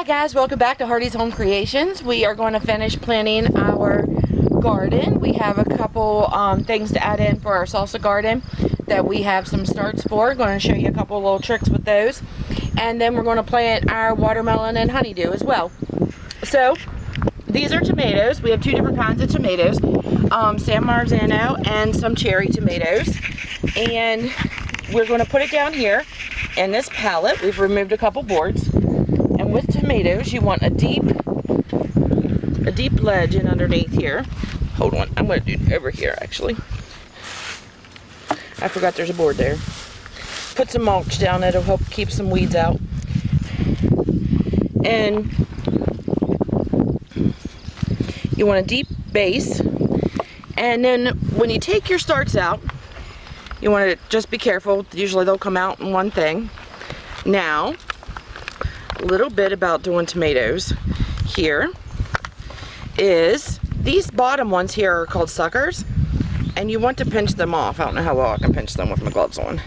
Hi guys, welcome back to Hardy's Home Creations. We are going to finish planting our garden. We have a couple things to add in for our salsa garden that we have some starts for. Going to show you a couple little tricks with those. And then we're going to plant our watermelon and honeydew as well. So, these are tomatoes. We have two different kinds of tomatoes. San Marzano and some cherry tomatoes. And we're going to put it down here in this pallet. We've removed a couple boards. And with tomatoes, you want a deep ledge in underneath here. Hold on, I'm going to do it over here actually. I forgot there's a board there. Put some mulch down, it'll help keep some weeds out. And you want a deep base. And then when you take your starts out, you want to just be careful. Usually they'll come out in one thing. Now, a little bit about doing tomatoes here is these bottom ones here are called suckers, and you want to pinch them off. I don't know how well I can pinch them with my gloves on.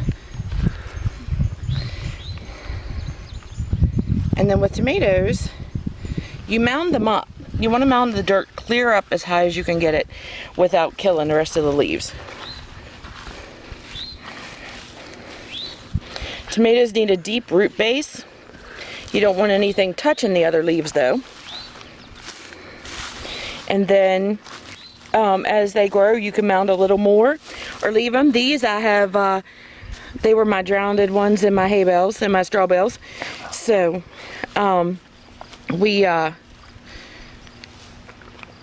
And then with tomatoes, you mound them up. You want to mound the dirt clear up as high as you can get it without killing the rest of the leaves. Tomatoes need a deep root base. You don't want anything touching the other leaves though. And then as they grow, you can mound a little more or leave them. These I have, they were my drowned ones in my hay bales and my straw bales. So we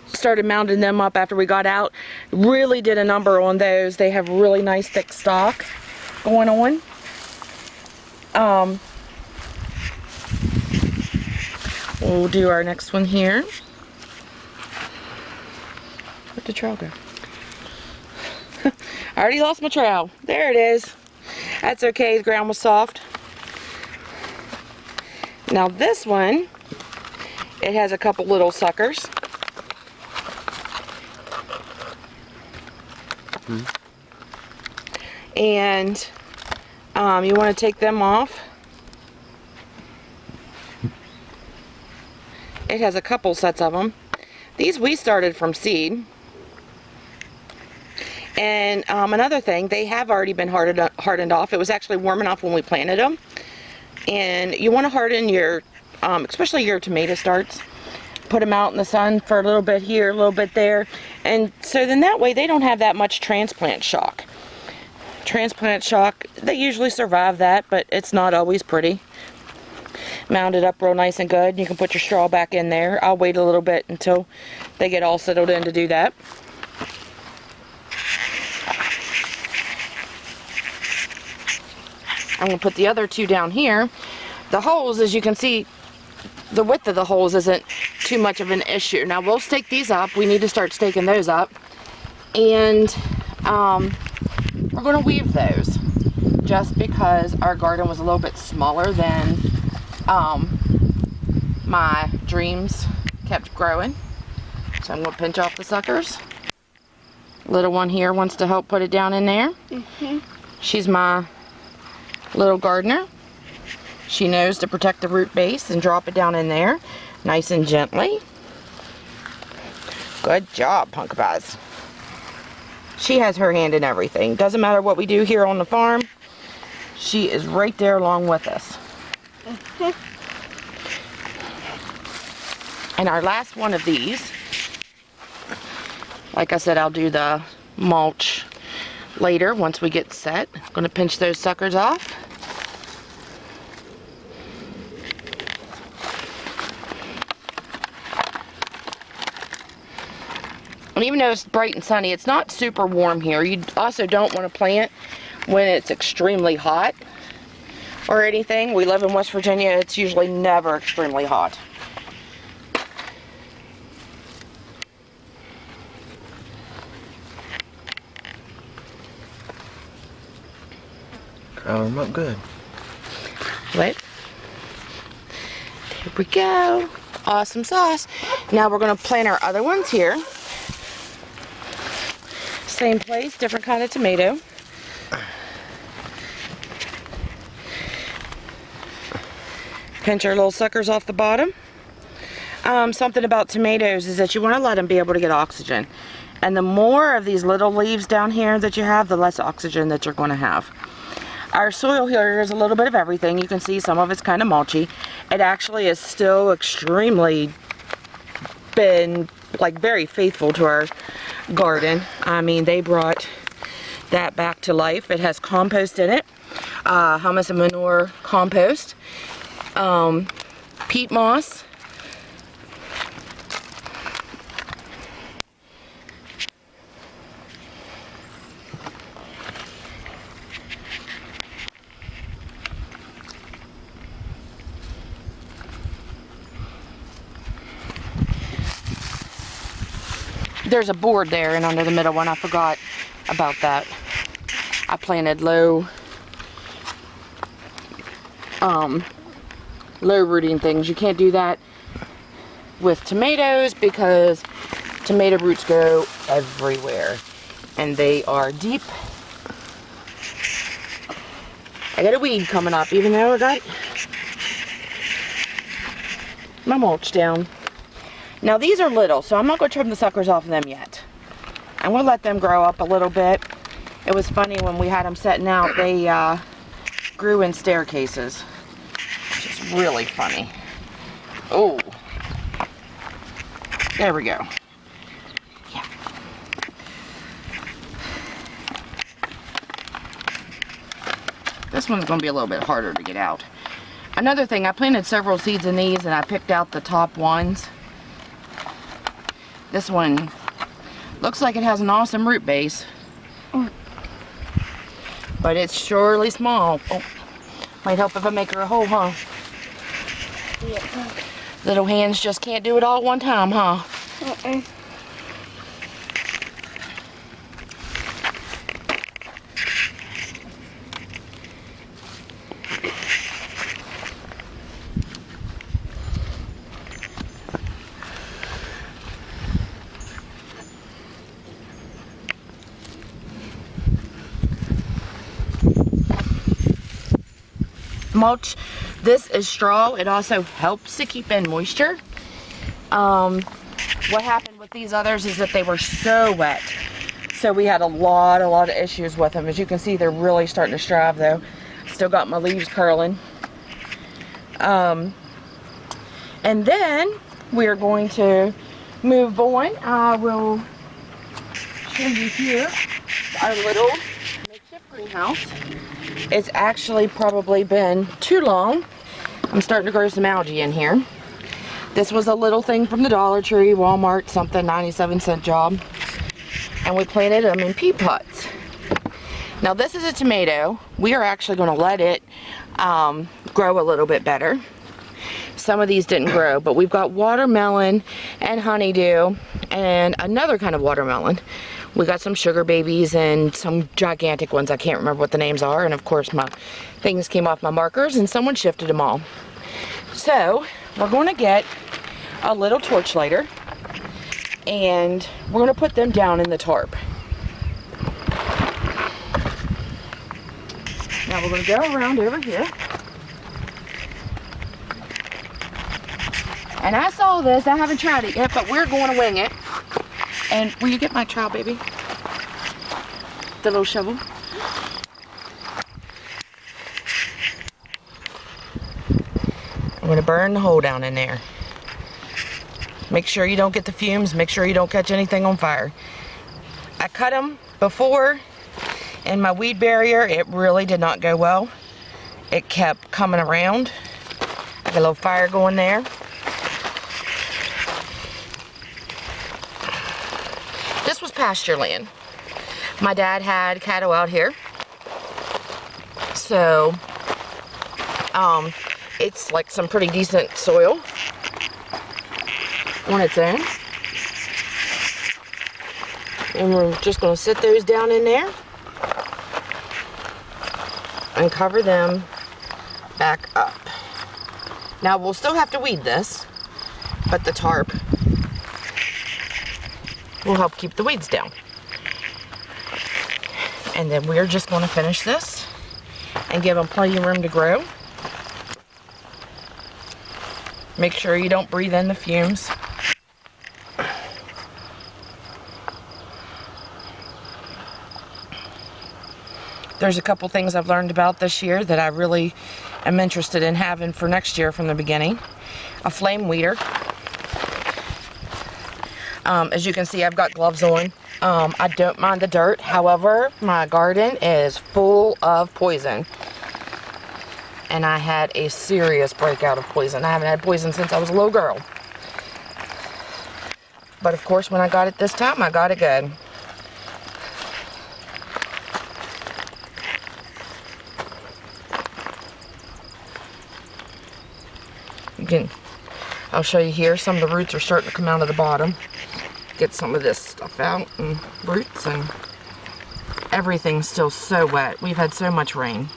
started mounding them up after we got out. Really did a number on those. They have really nice thick stalk going on. We'll do our next one here. Where'd the trowel go? I already lost my trowel. There it is. That's okay, the ground was soft. Now this one, it has a couple little suckers. And you want to take them off. It has a couple sets of them. These we started from seed. And another thing, they have already been hardened off. It was actually warm enough when we planted them. And you want to harden your, especially your tomato starts. Put them out in the sun for a little bit here, a little bit there. And so then that way they don't have that much transplant shock. Transplant shock, they usually survive that, but it's not always pretty. Mound it up real nice and good. You can put your straw back in there. I'll wait a little bit until they get all settled in to do that. I'm going to put the other two down here. The holes, as you can see, the width of the holes isn't too much of an issue. Now we'll stake these up. We need to start staking those up. And we're going to weave those just because our garden was a little bit smaller than my dreams kept growing. So I'm going to pinch off the suckers. Little one here wants to help put it down in there. She's my little gardener. She knows to protect the root base and drop it down in there nice and gently. Good job, Punk Pies. She has her hand in everything. Doesn't matter what we do here on the farm. She is right there along with us. And our last one of these, like I said, I'll do the mulch later once we get set. I'm going to pinch those suckers off. And even though it's bright and sunny, it's not super warm here. You also don't want to plant when it's extremely hot or anything. We live in West Virginia. It's usually never extremely hot. Cover them up good. Wait. There we go. Awesome sauce. Now we're going to plant our other ones here. Same place, different kind of tomato. Pinch our little suckers off the bottom. Something about tomatoes is that you want to let them be able to get oxygen. And the more of these little leaves down here that you have, the less oxygen that you're going to have. Our soil here is a little bit of everything. You can see some of it's kind of mulchy. It actually is still extremely been like very faithful to our garden. I mean, they brought that back to life. It has compost in it, humus and manure compost, peat moss, there's a board there and under the middle one. I forgot about that. I planted low rooting things. You can't do that with tomatoes because tomato roots go everywhere and they are deep. I got a weed coming up even though I got my mulch down. Now these are little, so I'm not going to trim the suckers off of them yet. I'm going to let them grow up a little bit. It was funny when we had them setting out, they grew in staircases, which is really funny. Oh, there we go. Yeah. This one's going to be a little bit harder to get out. Another thing, I planted several seeds in these and I picked out the top ones. This one looks like it has an awesome root base, but it's surely small. Oh, might help if I make her a hole, huh? Yeah. Little hands just can't do it all at one time, huh? Mulch, this is straw. It also helps to keep in moisture. What happened with these others is that they were so wet, so we had a lot of issues with them. As you can see, they're really starting to strive though. Still got my leaves curling. And then we're going to move on. I will show you here our little makeshift greenhouse. It's actually probably been too long. I'm starting to grow some algae in here. This was a little thing from the Dollar Tree, Walmart, something 97-cent job. And we planted them in pea pots. Now this is a tomato. We are actually going to let it grow a little bit better. Some of these didn't grow, but we've got watermelon and honeydew and another kind of watermelon. We got some sugar babies and some gigantic ones. I can't remember what the names are. And of course my things came off my markers and someone shifted them all. So we're going to get a little torch lighter and we're going to put them down in the tarp. Now we're going to go around over here. And I saw this, I haven't tried it yet, but we're going to wing it. And will you get my trowel, baby? The little shovel. I'm going to burn the hole down in there. Make sure you don't get the fumes. Make sure you don't catch anything on fire. I cut them before in my weed barrier. It really did not go well. It kept coming around. I got a little fire going there. This was pasture land. My dad had cattle out here. So, it's like some pretty decent soil on its own. And we're just going to sit those down in there and cover them back up. Now we'll still have to weed this, but the tarp will help keep the weeds down. And then we're just going to finish this and give them plenty of room to grow. Make sure you don't breathe in the fumes. There's a couple things I've learned about this year that I really am interested in having for next year from the beginning. A flame weeder. As you can see, I've got gloves on. I don't mind the dirt. However, my garden is full of poison. And I had a serious breakout of poison. I haven't had poison since I was a little girl. But of course, when I got it this time, I got it good. I'll show you here, some of the roots are starting to come out of the bottom. Get some of this stuff out and roots, and everything's still so wet. We've had so much rain.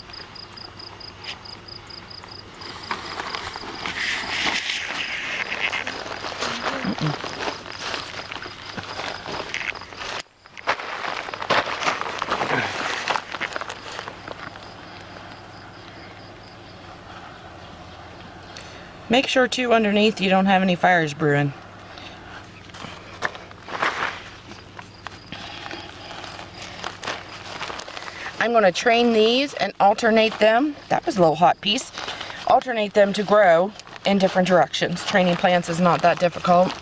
Make sure too underneath you don't have any fires brewing. I'm going to train these and alternate them. That was a little hot piece. Alternate them to grow in different directions. Training plants is not that difficult.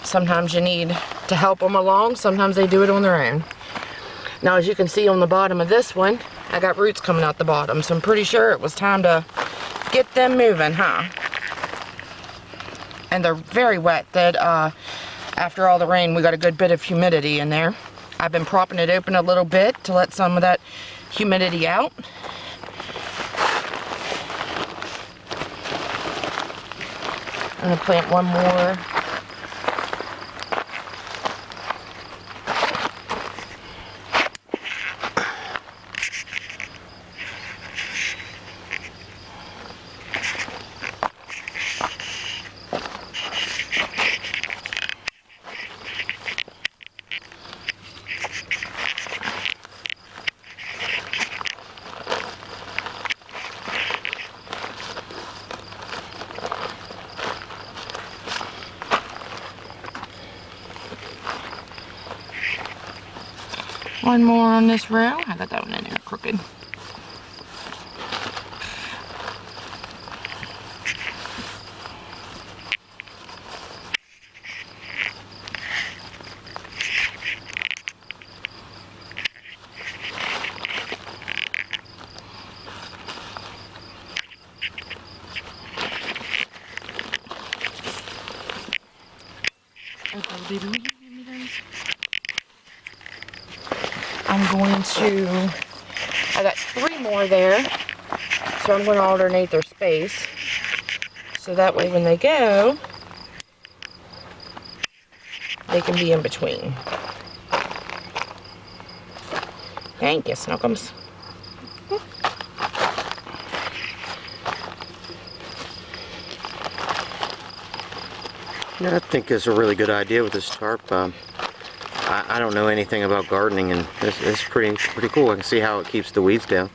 Sometimes you need to help them along. Sometimes they do it on their own. Now, as you can see on the bottom of this one, I got roots coming out the bottom. So I'm pretty sure it was time to get them moving, huh? And they're very wet. That after all the rain, we got a good bit of humidity in there. I've been propping it open a little bit to let some of that humidity out. I'm gonna plant one more. One more on this row. I got that one in there crooked. Okay, baby, will you give me those? I'm going to, I got 3 more there, so I'm going to alternate their space, so that way when they go, they can be in between. Thank you, Snookums. Yeah, I think it's a really good idea with this tarp. I don't know anything about gardening, and it's pretty cool. I can see how it keeps the weeds down.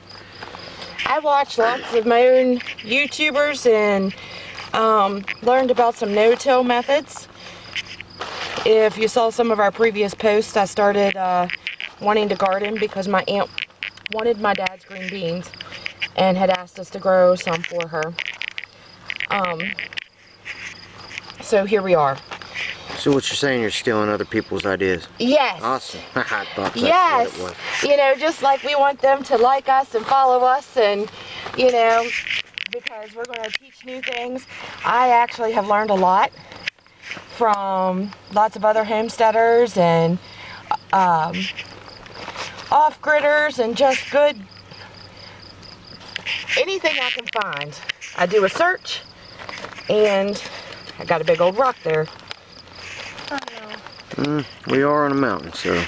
I watched lots of my own YouTubers and learned about some no-till methods. If you saw some of our previous posts, I started wanting to garden because my aunt wanted my dad's green beans and had asked us to grow some for her. So here we are. So what you're saying, you're stealing other people's ideas? Yes. Awesome. I thought that's yes. what it was. You know, just like we want them to like us and follow us, and, you know, because we're going to teach new things. I actually have learned a lot from lots of other homesteaders and off-gridders and just good, anything I can find. I do a search, and I got a big old rock there. Oh no. We are on a mountain, so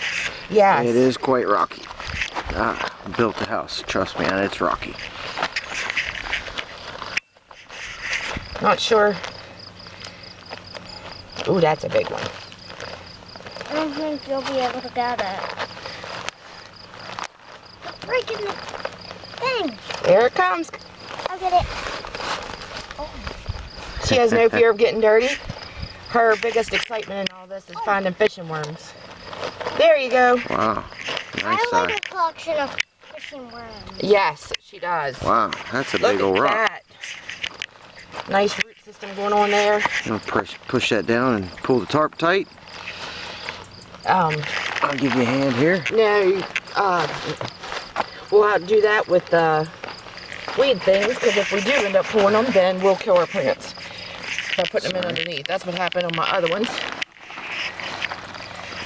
yes. It is quite rocky. I built the house, trust me, and it's rocky. Not sure. Ooh, that's a big one. I don't think you'll be able to get it. Breaking the thing. There it comes. I'll get it. Oh. She has no fear of getting dirty. Her biggest excitement in all this is finding fishing worms. There you go. Wow. Nice I size. like a collection of fishing worms. Yes, she does. Wow, that's a Look big old at rock. that. Nice root system going on there. I'm gonna push that down and pull the tarp tight. I'll give you a hand here. No, we'll have to do that with weed things, because if we do end up pulling them, then we'll kill our plants by putting them in underneath. That's what happened on my other ones.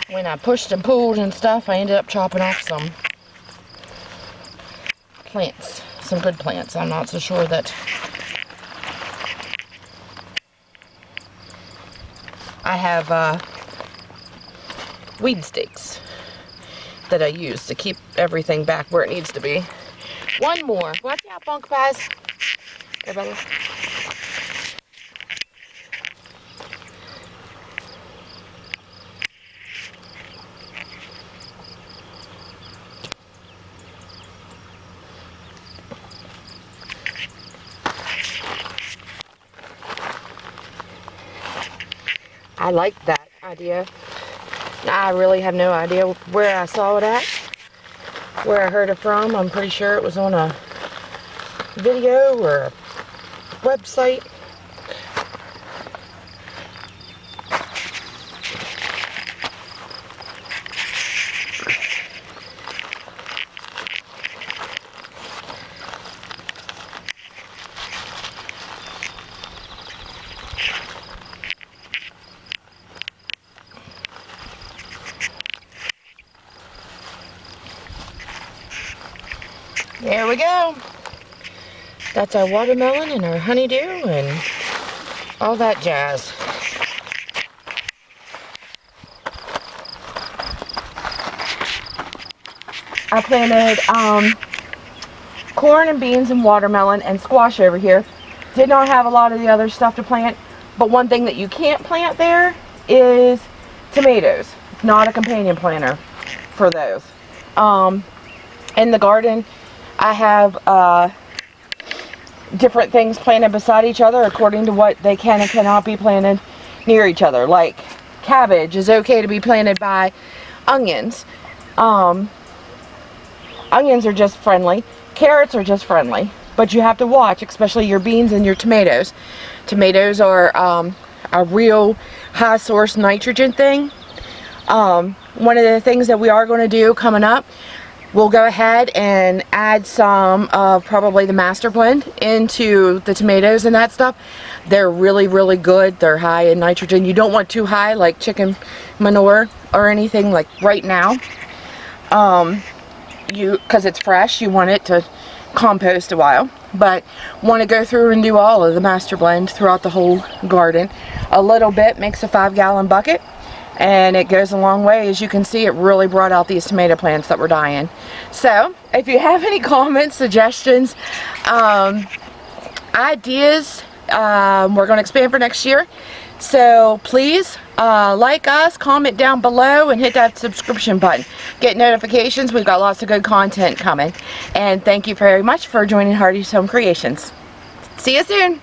When I pushed and pulled and stuff, I ended up chopping off some plants, some good plants. I'm not so sure that I have weed stakes that I use to keep everything back where it needs to be. One more. Watch out, Bunk Pies. Here, buddy. I like that idea. I really have no idea where I saw it at, where I heard it from. I'm pretty sure it was on a video or a website. There we go. That's our watermelon and our honeydew and all that jazz. I planted corn and beans and watermelon and squash over here. Did not have a lot of the other stuff to plant, but one thing that you can't plant there is tomatoes. It's not a companion planter for those. In the garden, I have different things planted beside each other according to what they can and cannot be planted near each other. Like cabbage is okay to be planted by onions. Onions are just friendly. Carrots are just friendly. But you have to watch, especially your beans and your tomatoes. Tomatoes are a real high source nitrogen thing. One of the things that we are going to do coming up, we'll go ahead and add some of probably the master blend into the tomatoes and that stuff. They're really, really good. They're high in nitrogen. You don't want too high like chicken manure or anything like right now. Because it's fresh, you want it to compost a while. But want to go through and do all of the master blend throughout the whole garden. A little bit makes a 5-gallon bucket. And it goes a long way. As you can see, it really brought out these tomato plants that were dying. So, if you have any comments, suggestions, ideas, we're going to expand for next year. So, please like us, comment down below, and hit that subscription button. Get notifications. We've got lots of good content coming. And thank you very much for joining Hardy's Home Creations. See you soon.